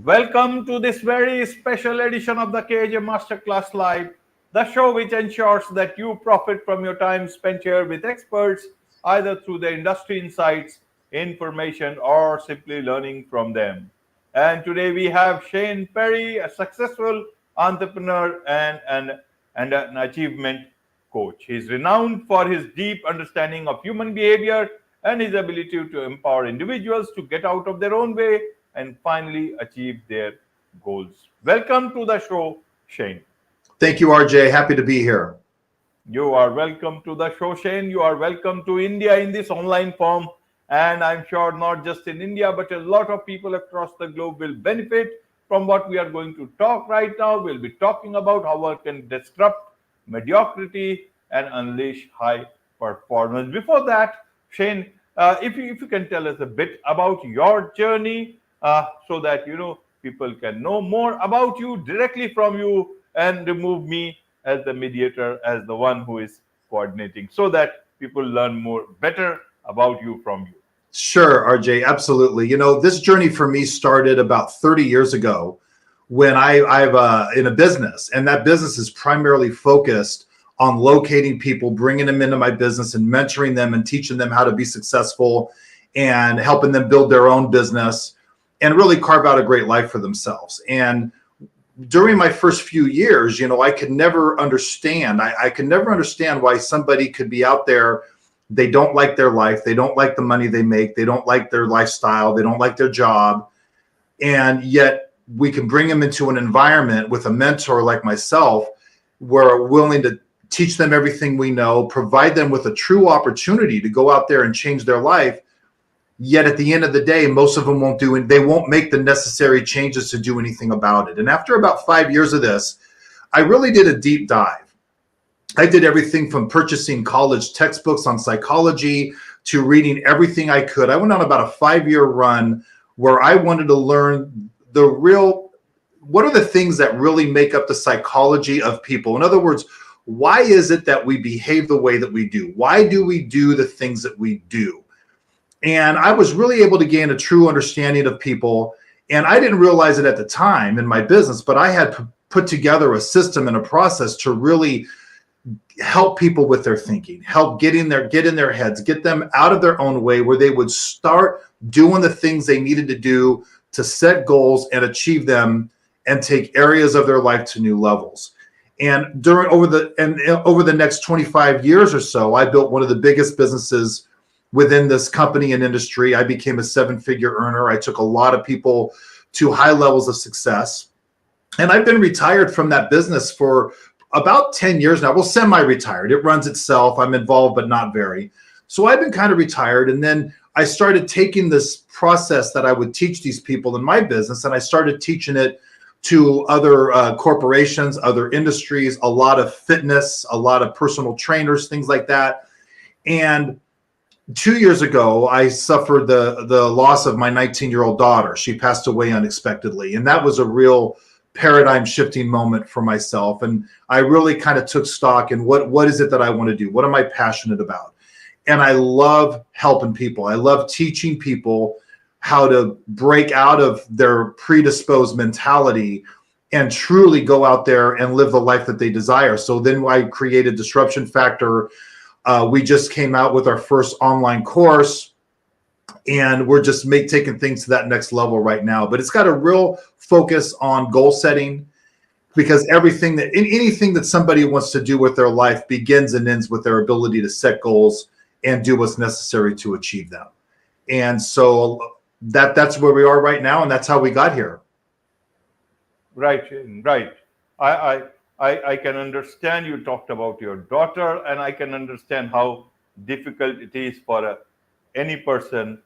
Welcome to this very special edition of the KJ Masterclass Live, the show which ensures that you profit from your time spent here with experts, either through the industry insights, information, or simply learning from them. And today we have Shane Perry, a successful entrepreneur and an achievement coach. He's renowned for his deep understanding of human behavior and his ability to empower individuals to get out of their own way and finally achieve their goals. Welcome to the show, Shane. Thank you, RJ. Happy to be here. You are welcome to the show, Shane. You are welcome to India in this online form. And I'm sure not just in India, but a lot of people across the globe will benefit from what we are going to talk right now. We'll be talking about how we can disrupt mediocrity and unleash high performance. Before that, Shane, if you can tell us a bit about your journey, so that people can know more about you directly from you and remove me as the mediator, as the one who is coordinating, so that people learn more better about you from you. Sure, RJ, absolutely. This journey for me started about 30 years ago when I've in a business, and that business is primarily focused on locating people, bringing them into my business and mentoring them and teaching them how to be successful and helping them build their own business and really carve out a great life for themselves. And during my first few years, I could never understand. I could never understand why somebody could be out there. They don't like their life. They don't like the money they make. They don't like their lifestyle. They don't like their job. And yet we can bring them into an environment with a mentor like myself, where we're willing to teach them everything we know, provide them with a true opportunity to go out there and change their life. Yet at the end of the day, most of them they won't make the necessary changes to do anything about it. And after about 5 years of this, I really did a deep dive. I did everything from purchasing college textbooks on psychology to reading everything I could. I went on about a 5-year run where I wanted to learn what are the things that really make up the psychology of people? In other words, why is it that we behave the way that we do? Why do we do the things that we do? And I was really able to gain a true understanding of people. And I didn't realize it at the time in my business, but I had put together a system and a process to really help people with their thinking, help get in their heads, get them out of their own way, where they would start doing the things they needed to do to set goals and achieve them and take areas of their life to new levels. And over the next 25 years or so, I built one of the biggest businesses within this company and industry. I became a 7-figure earner. I took a lot of people to high levels of success. And I've been retired from that business for about 10 years now. Well, semi-retired. It runs itself. I'm involved, but not very. So I've been kind of retired. And then I started taking this process that I would teach these people in my business, and I started teaching it to other corporations, other industries, a lot of fitness, a lot of personal trainers, things like that. And 2 years ago, I suffered the loss of my 19-year-old daughter. She passed away unexpectedly. And that was a real paradigm shifting moment for myself. And I really kind of took stock in what is it that I want to do? What am I passionate about? And I love helping people. I love teaching people how to break out of their predisposed mentality and truly go out there and live the life that they desire. So then I created Disruption Factor. We just came out with our first online course, and we're just taking things to that next level right now. But it's got a real focus on goal setting, because anything that somebody wants to do with their life begins and ends with their ability to set goals and do what's necessary to achieve them. And so that's where we are right now, and that's how we got here. Right, right. I can understand you talked about your daughter, and I can understand how difficult it is for any person,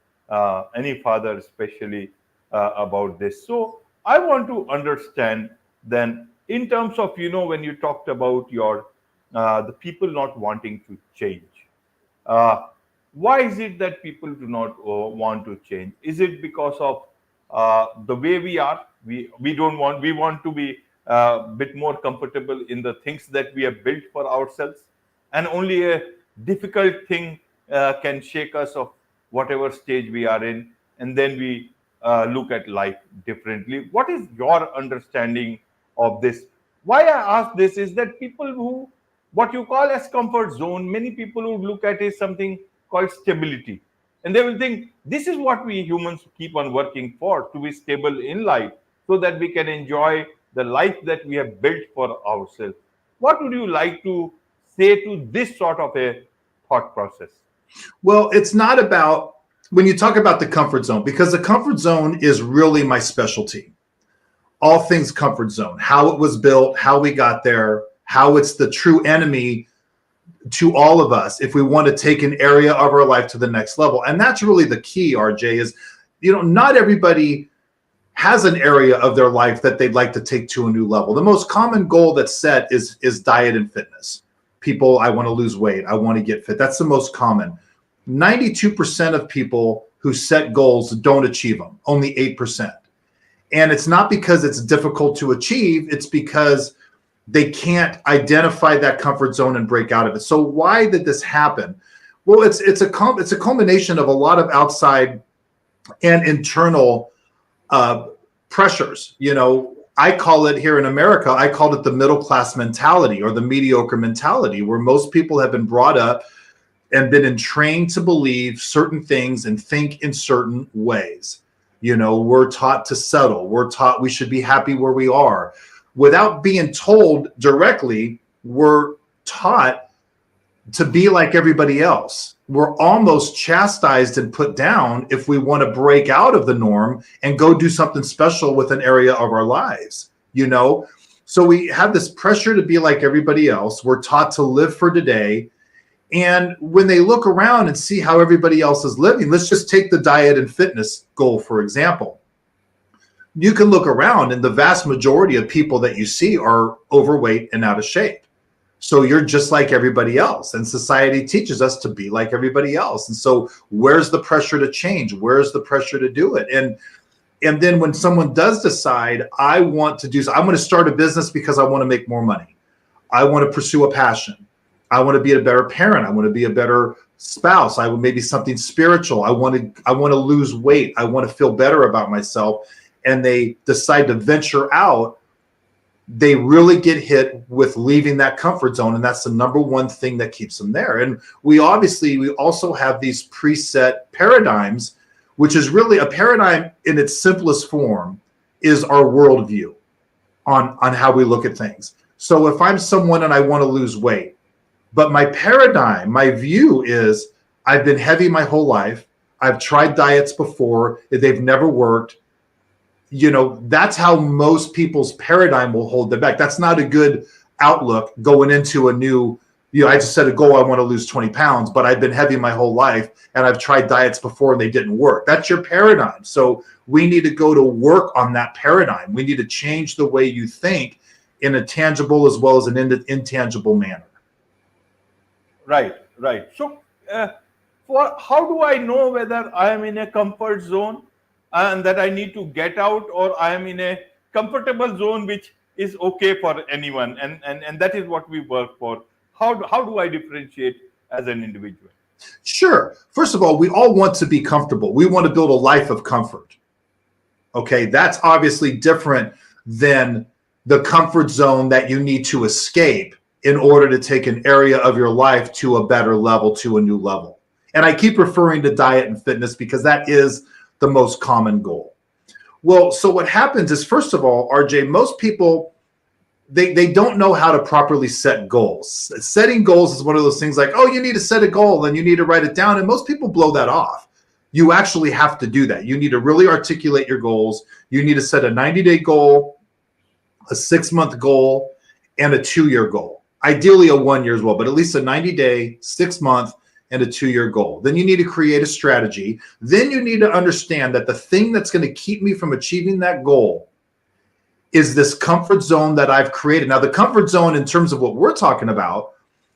any father especially, about this. So I want to understand then, in terms of, when you talked about the people not wanting to change. Why is it that people do not want to change? Is it because of the way we are? We want to be a bit more comfortable in the things that we have built for ourselves, and only a difficult thing can shake us of whatever stage we are in, and then we look at life differently. What is your understanding of this? Why I ask this is that people who, what you call as comfort zone, many people would look at is something called stability. And they will think this is what we humans keep on working for, to be stable in life so that we can enjoy the life that we have built for ourselves. What would you like to say to this sort of a thought process? Well, it's not about when you talk about the comfort zone, because the comfort zone is really my specialty. All things comfort zone, how it was built, how we got there, how it's the true enemy to all of us if we want to take an area of our life to the next level. And that's really the key, RJ, is, not everybody has an area of their life that they'd like to take to a new level. The most common goal that's set is diet and fitness. People, I want to lose weight, I want to get fit. That's the most common. 92% of people who set goals don't achieve them, only 8%. And it's not because it's difficult to achieve, it's because they can't identify that comfort zone and break out of it. So why did this happen? Well, it's a culmination of a lot of outside and internal pressures. I call it, here in America, I called it the middle class mentality or the mediocre mentality, where most people have been brought up and been trained to believe certain things and think in certain ways. We're taught to settle. We're taught we should be happy where we are. Without being told directly, we're taught to be like everybody else. We're almost chastised and put down if we want to break out of the norm and go do something special with an area of our lives, So we have this pressure to be like everybody else. We're taught to live for today. And when they look around and see how everybody else is living, let's just take the diet and fitness goal, for example. You can look around and the vast majority of people that you see are overweight and out of shape. So you're just like everybody else. And society teaches us to be like everybody else. And so where's the pressure to change? Where's the pressure to do it? And then when someone does decide, I want to start a business because I want to make more money. I want to pursue a passion. I want to be a better parent. I want to be a better spouse. I would maybe something spiritual. I want to lose weight. I want to feel better about myself. And they decide to venture out, they really get hit with leaving that comfort zone. And that's the number one thing that keeps them there. And we also have these preset paradigms, which is really a paradigm in its simplest form is our worldview on how we look at things. So if I'm someone and I want to lose weight, but my paradigm, my view is I've been heavy my whole life. I've tried diets before. They've never worked. That's how most people's paradigm will hold them back. That's not a good outlook going into a new, I just set a goal, I want to lose 20 pounds, but I've been heavy my whole life and I've tried diets before and they didn't work. That's your paradigm. So we need to go to work on that paradigm. We need to change the way you think in a tangible as well as an intangible manner. Right. So how do I know whether I am in a comfort zone and that I need to get out, or I am in a comfortable zone which is okay for anyone, and that is what we work for? How do I differentiate as an individual? Sure. First of all, we all want to be comfortable. We want to build a life of comfort. Okay, that's obviously different than the comfort zone that you need to escape in order to take an area of your life to a better level, to a new level. And I keep referring to diet and fitness because that is the most common goal. Well, so what happens is, first of all, RJ, most people, they don't know how to properly set goals. Setting goals is one of those things like, oh, you need to set a goal and you need to write it down. And most people blow that off. You actually have to do that. You need to really articulate your goals. You need to set a 90-day goal, a 6-month goal, and a 2-year goal. Ideally a 1-year as well, but at least a 90-day, 6-month, and a 2-year goal. Then you need to create a strategy. Then you need to understand that the thing that's going to keep me from achieving that goal is this comfort zone that I've created. Now, the comfort zone in terms of what we're talking about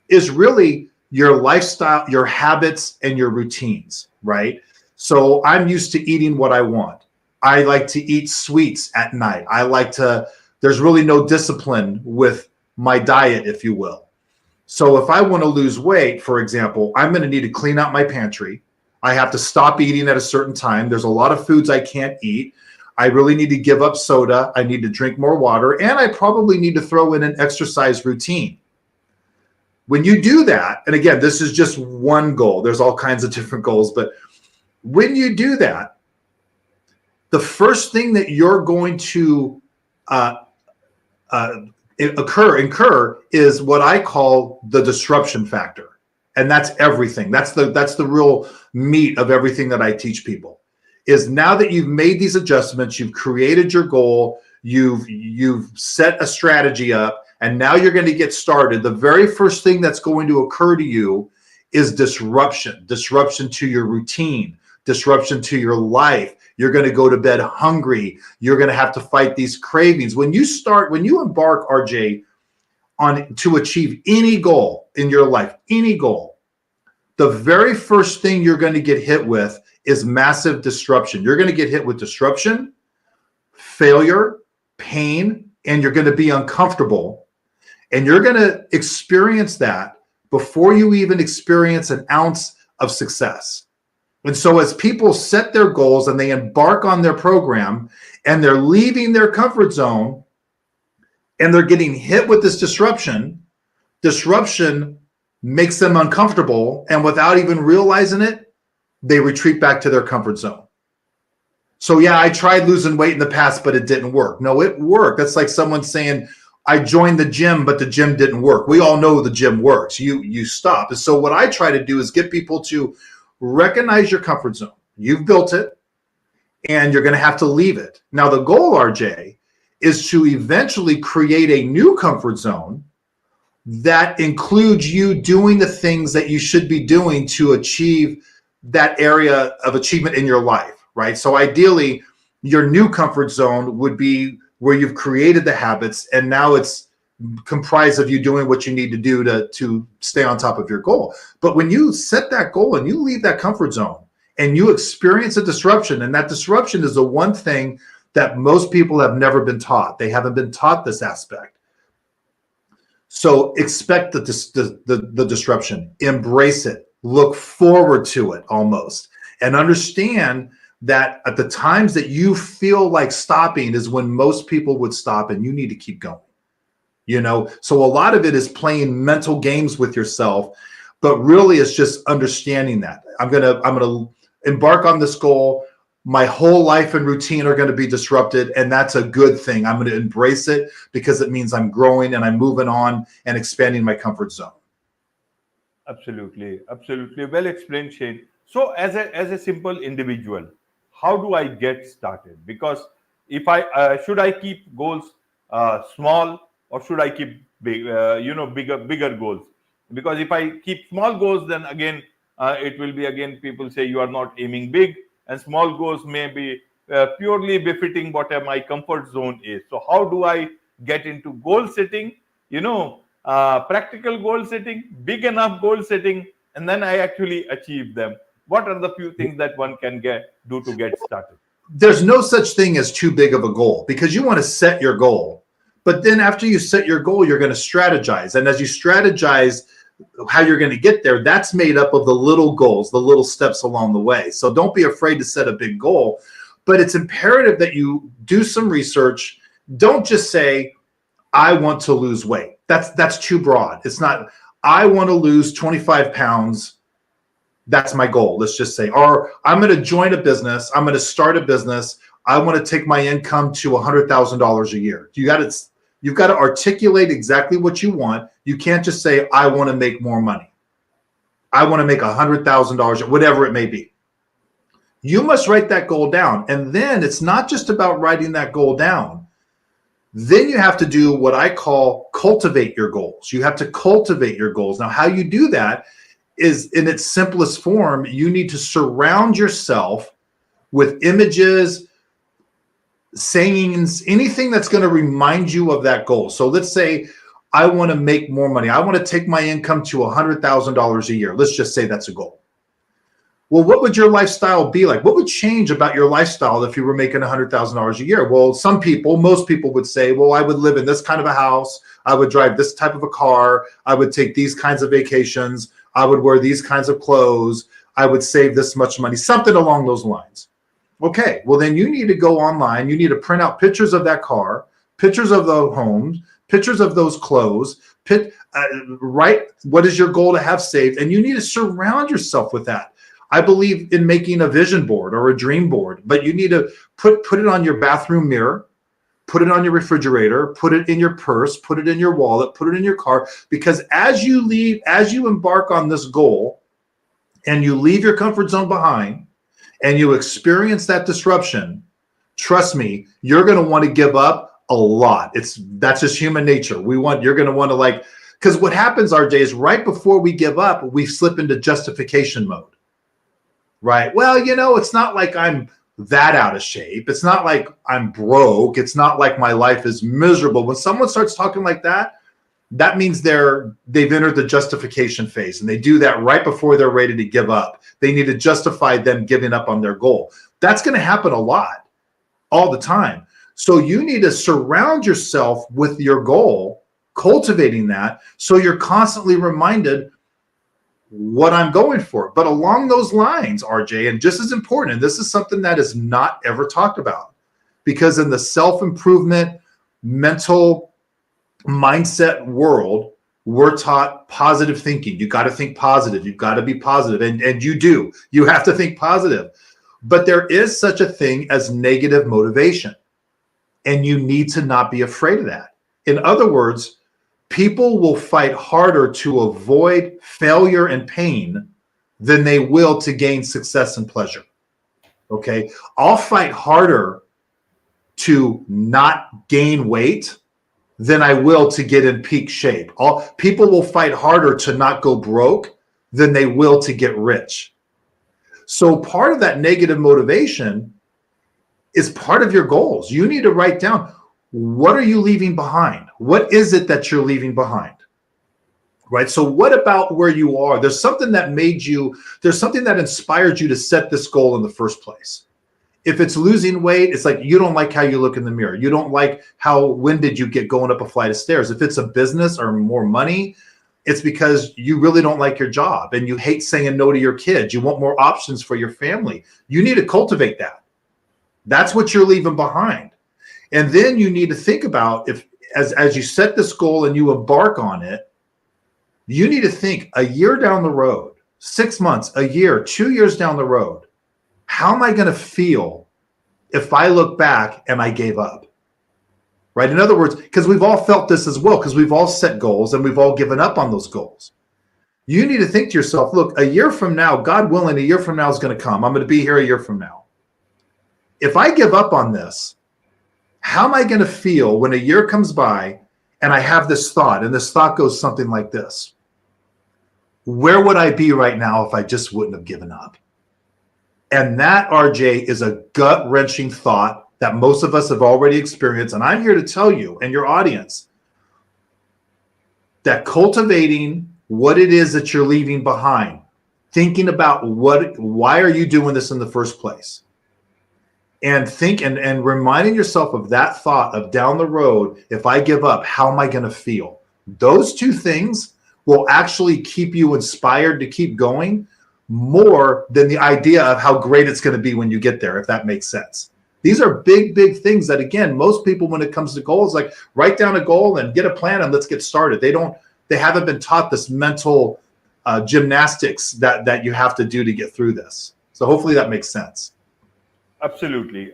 is really your lifestyle, your habits, and your routines, right? So I'm used to eating what I want. I like to eat sweets at night. There's really no discipline with my diet, if you will. So if I want to lose weight, for example, I'm going to need to clean out my pantry. I have to stop eating at a certain time. There's a lot of foods I can't eat. I really need to give up soda. I need to drink more water. And I probably need to throw in an exercise routine. When you do that, and again, this is just one goal. There's all kinds of different goals. But when you do that, the first thing that you're going to incur is what I call the disruption factor. And that's everything. That's the real meat of everything that I teach people. Is now that you've made these adjustments, you've created your goal, you've set a strategy up, and now you're going to get started. The very first thing that's going to occur to you is disruption to your routine, disruption to your life. You're going to go to bed hungry. You're going to have to fight these cravings. When you embark, RJ, on to achieve any goal in your life, any goal, the very first thing you're going to get hit with is massive disruption. You're going to get hit with disruption, failure, pain, and you're going to be uncomfortable. And you're going to experience that before you even experience an ounce of success. And so as people set their goals and they embark on their program and they're leaving their comfort zone and they're getting hit with this disruption makes them uncomfortable. And without even realizing it, they retreat back to their comfort zone. So yeah, I tried losing weight in the past, but it didn't work. No, it worked. That's like someone saying, I joined the gym, but the gym didn't work. We all know the gym works. You stop. And so what I try to do is get people to recognize your comfort zone. You've built it, and you're going to have to leave it. Now, the goal, RJ, is to eventually create a new comfort zone that includes you doing the things that you should be doing to achieve that area of achievement in your life, right? So ideally, your new comfort zone would be where you've created the habits, and now it's comprised of you doing what you need to do to stay on top of your goal. But when you set that goal and you leave that comfort zone and you experience a disruption, and that disruption is the one thing that most people have never been taught. They haven't been taught this aspect. So expect the disruption, embrace it, look forward to it almost, and understand that at the times that you feel like stopping is when most people would stop, and you need to keep going. So a lot of it is playing mental games with yourself, but really it's just understanding that I'm gonna embark on this goal. My whole life and routine are going to be disrupted, and that's a good thing. I'm going to embrace it because it means I'm growing and I'm moving on and expanding my comfort zone. Absolutely, absolutely. Well explained, Shane. So as a simple individual, how do I get started? Because if I should I keep goals small, or should I keep bigger goals? Because if I keep small goals, then again it will be people say you are not aiming big, and small goals may be purely befitting what my comfort zone is. So how do I get into goal setting? Practical goal setting, big enough goal setting, and then I actually achieve them. What are the few things that one can do to get started? There's no such thing as too big of a goal, because you want to set your goal. But then after you set your goal, you're going to strategize. And as you strategize how you're going to get there, that's made up of the little goals, the little steps along the way. So don't be afraid to set a big goal, but it's imperative that you do some research. Don't just say, I want to lose weight. That's too broad. It's not, I want to lose 25 pounds. That's my goal. Let's just say, or I'm going to join a business. I'm going to start a business. I want to take my income to $100,000 a year. You've got to articulate exactly what you want. You can't just say, I want to make more money. I want to make $100,000, whatever it may be. You must write that goal down. And then it's not just about writing that goal down. Then you have to do what I call cultivate your goals. You have to cultivate your goals. Now, how you do that is, in its simplest form, you need to surround yourself with images, sayings, anything that's going to remind you of that goal. So let's say I want to make more money. I want to take my income to $100,000 a year. Let's just say that's a goal. Well, what would your lifestyle be like? What would change about your lifestyle if you were making $100,000 a year? Well, most people would say, well, I would live in this kind of a house. I would drive this type of a car. I would take these kinds of vacations. I would wear these kinds of clothes. I would save this much money, something along those lines. Okay, well, then you need to go online. You need to print out pictures of that car, pictures of the homes, pictures of those clothes, write what is your goal to have saved, and you need to surround yourself with that. I believe in making a vision board or a dream board, but you need to put it on your bathroom mirror, put it on your refrigerator, put it in your purse, put it in your wallet, put it in your car, because as you embark on this goal and you leave your comfort zone behind and you experience that disruption, trust me, you're going to want to give up a lot. That's just human nature. You're going to want to because what happens, RJ, is right before we give up, we slip into justification mode. Right. Well, it's not like I'm that out of shape. It's not like I'm broke. It's not like my life is miserable. When someone starts talking like that, that means they've entered the justification phase, and they do that right before they're ready to give up. They need to justify them giving up on their goal. That's going to happen a lot, all the time. So you need to surround yourself with your goal, cultivating that, so you're constantly reminded what I'm going for. But along those lines, RJ, and just as important, and this is something that is not ever talked about, because in the self-improvement mental mindset world, we're taught positive thinking. You got to think positive. You've got to be positive. And you have to think positive. But there is such a thing as negative motivation. And you need to not be afraid of that. In other words, people will fight harder to avoid failure and pain than they will to gain success and pleasure. Okay. I'll fight harder to not gain weight than I will to get in peak shape. People will fight harder to not go broke than they will to get rich. So part of that negative motivation is part of your goals. You need to write down, what are you leaving behind? What is it that you're leaving behind? Right? So what about where you are? There's something that inspired you to set this goal in the first place. If it's losing weight, it's like you don't like how you look in the mirror. You don't like how winded you get going up a flight of stairs. If it's a business or more money, it's because you really don't like your job and you hate saying no to your kids. You want more options for your family. You need to cultivate that. That's what you're leaving behind. And then you need to think about, as you set this goal and you embark on it, you need to think a year down the road, 6 months, a year, 2 years down the road, how am I going to feel if I look back and I gave up? Right? In other words, because we've all felt this as well, because we've all set goals and we've all given up on those goals. You need to think to yourself, look, a year from now, God willing, a year from now is going to come. I'm going to be here a year from now. If I give up on this, how am I going to feel when a year comes by and I have this thought, and this thought goes something like this? Where would I be right now if I just wouldn't have given up? And that, RJ, is a gut-wrenching thought that most of us have already experienced. And I'm here to tell you and your audience that cultivating what it is that you're leaving behind, thinking about why are you doing this in the first place? And think and reminding yourself of that thought of down the road, if I give up, how am I going to feel? Those two things will actually keep you inspired to keep going more than the idea of how great it's going to be when you get there, if that makes sense. These are big, big things that, again, most people, when it comes to goals, like write down a goal and get a plan and let's get started. They haven't been taught this mental gymnastics that you have to do to get through this. So hopefully that makes sense. Absolutely.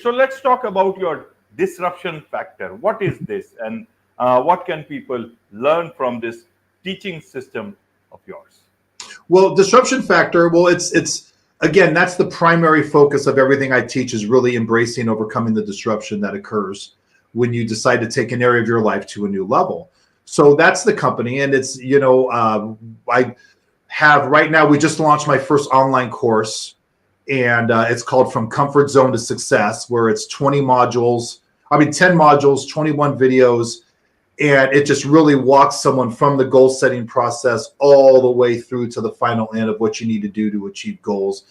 So let's talk about your disruption factor. What is this, and what can people learn from this teaching system of yours? Well, disruption factor, well, it's again, that's the primary focus of everything I teach, is really embracing, overcoming the disruption that occurs when you decide to take an area of your life to a new level. So that's the company. And it's, I have right now, we just launched my first online course, and it's called From Comfort Zone to Success, where it's 10 modules, 21 videos. And it just really walks someone from the goal setting process all the way through to the final end of what you need to do to achieve goals.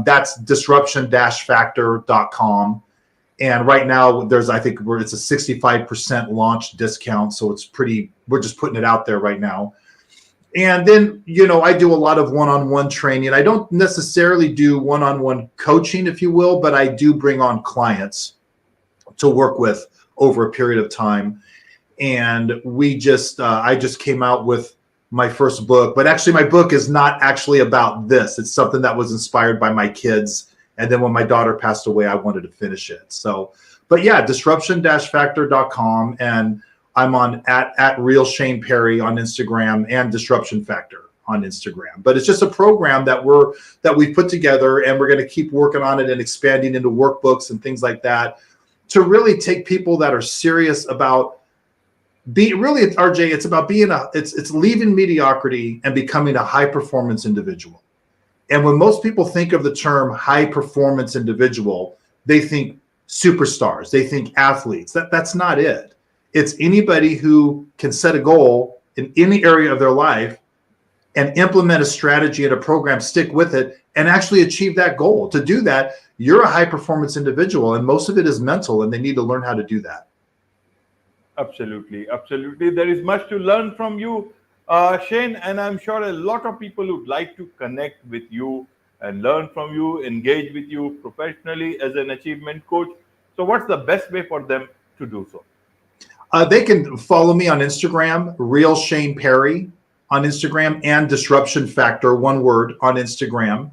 That's disruption-factor.com. And right now it's a 65% launch discount. So we're just putting it out there right now. And then, you know, I do a lot of one-on-one training. I don't necessarily do one-on-one coaching, if you will, but I do bring on clients to work with over a period of time. And I just came out with my first book, but actually my book is not actually about this. It's something that was inspired by my kids. And then when my daughter passed away, I wanted to finish it. So, but yeah, disruption-factor.com. And I'm on at Real Shane Perry on Instagram and Disruption Factor on Instagram. But it's just a program that we've put together, and we're going to keep working on it and expanding into workbooks and things like that to really take people that are serious about RJ, it's about it's leaving mediocrity and becoming a high performance individual. And when most people think of the term high performance individual, they think superstars, they think athletes. That's not it. It's anybody who can set a goal in any area of their life and implement a strategy and a program, stick with it, and actually achieve that goal. To do that, you're a high performance individual, and most of it is mental, and they need to learn how to do that. Absolutely, absolutely. There is much to learn from you, Shane, and I'm sure a lot of people would like to connect with you and learn from you, engage with you professionally as an achievement coach. So what's the best way for them to do so? They can follow me on Instagram, Real Shane Perry on Instagram, and Disruption Factor, one word, on Instagram.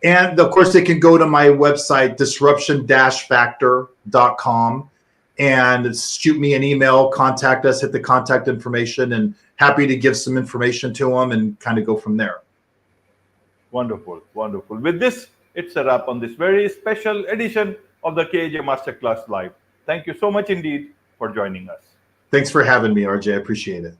And of course, they can go to my website, disruption-factor.com, and shoot me an email, contact us, hit the contact information, and happy to give some information to them and kind of go from there. Wonderful, wonderful. With this, it's a wrap on this very special edition of the KAJ Masterclass Live. Thank you so much indeed for joining us. Thanks for having me, RJ. I appreciate it.